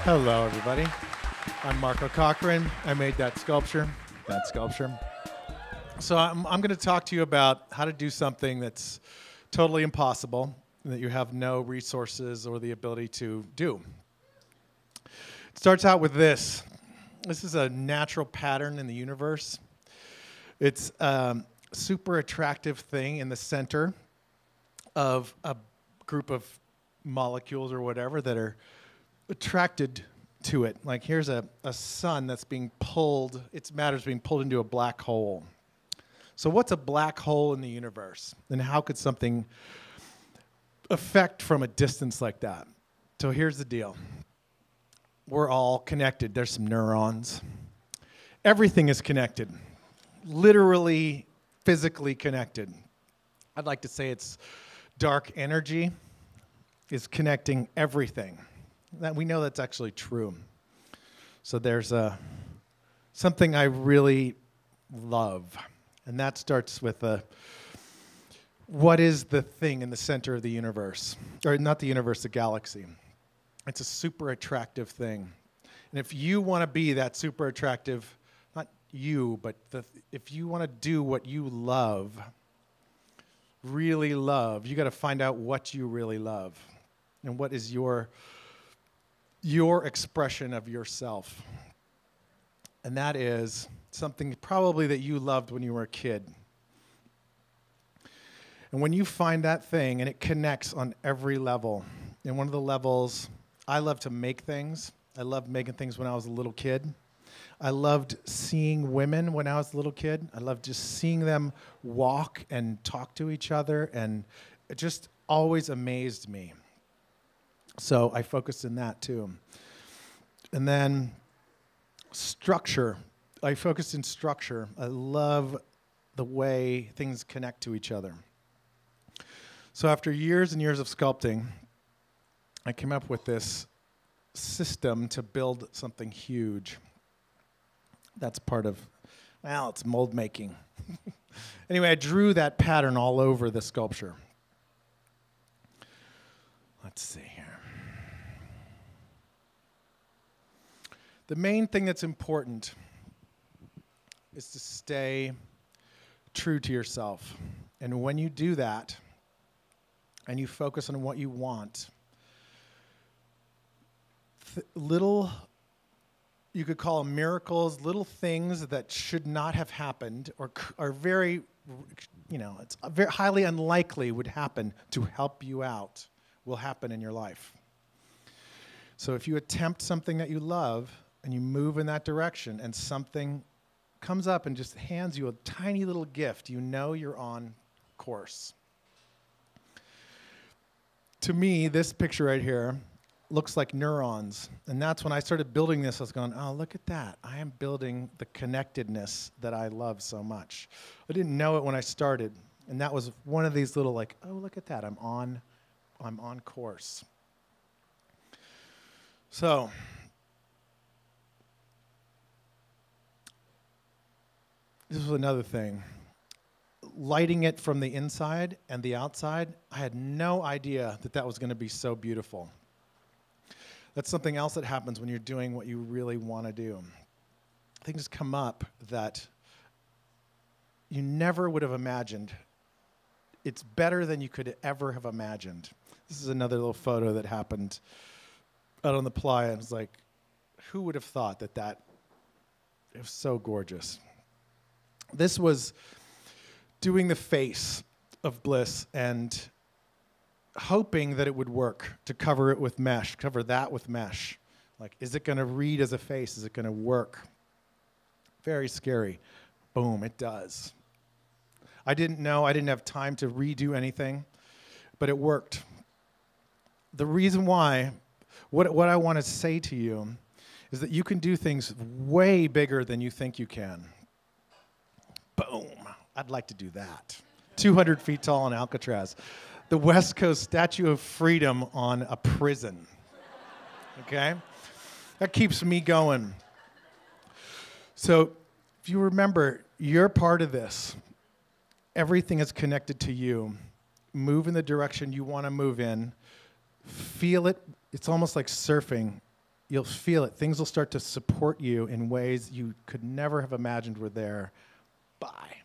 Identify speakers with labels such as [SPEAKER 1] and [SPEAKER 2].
[SPEAKER 1] Hello, everybody. I'm Marco Cochrane. I made that sculpture. So I'm going to talk to you about how to do something that's totally impossible and that you have no resources or the ability to do. It starts out with this. This is a natural pattern in the universe. It's a super attractive thing in the center of a group of molecules or whatever that are attracted to it. Like here's a sun that's being pulled, its matter's being pulled into a black hole. So what's a black hole in the universe? And how could something affect from a distance like that? So here's the deal. We're all connected. There's some neurons. Everything is connected. Literally, physically connected. I'd like to say it's dark energy is connecting everything. That we know that's actually true. So there's something I really love, and that starts with what is the thing in the center of the universe? Or not the universe, the galaxy. It's a super attractive thing. And if you want to be that super attractive, not you, but if you want to do what you love, really love, you got to find out what you really love and what is your expression of yourself. And that is something probably that you loved when you were a kid. And when you find that thing and it connects on every level, and one of the levels, I love to make things. I loved making things when I was a little kid. I loved seeing women when I was a little kid. I loved just seeing them walk and talk to each other, and it just always amazed me. So I focused in that too. And then structure. I focused in structure. I love the way things connect to each other. So after years and years of sculpting, I came up with this system to build something huge. That's part of, well, it's mold making. Anyway, I drew that pattern all over the sculpture. Let's see here. The main thing that's important is to stay true to yourself. And when you do that, and you focus on what you want, little, you could call them miracles, little things that should not have happened or are very, it's very highly unlikely would happen to help you out, will happen in your life. So if you attempt something that you love and you move in that direction and something comes up and just hands you a tiny little gift, you know you're on course. To me, this picture right here looks like neurons. And that's when I started building this, I was going, oh, look at that. I am building the connectedness that I love so much. I didn't know it when I started. And that was one of these little like, oh, look at that. I'm on course. So this was another thing. Lighting it from the inside and the outside, I had no idea that that was going to be so beautiful. That's something else that happens when you're doing what you really want to do. Things come up that you never would have imagined. It's better than you could ever have imagined. This is another little photo that happened out on the playa. It was like, who would have thought that it was so gorgeous. This was doing the face of Bliss and hoping that it would work to cover it with mesh, cover that with mesh. Like, is it going to read as a face? Is it going to work? Very scary. Boom, it does. I didn't know. I didn't have time to redo anything, but it worked. The reason why, what I want to say to you is that you can do things way bigger than you think you can. Boom. I'd like to do that. 200 feet tall in Alcatraz. The West Coast Statue of Freedom on a prison. Okay? That keeps me going. So if you remember, you're part of this. Everything is connected to you. Move in the direction you want to move in. Feel it. It's almost like surfing. you'll feel it. Things will start to support you in ways you could never have imagined were there. Bye.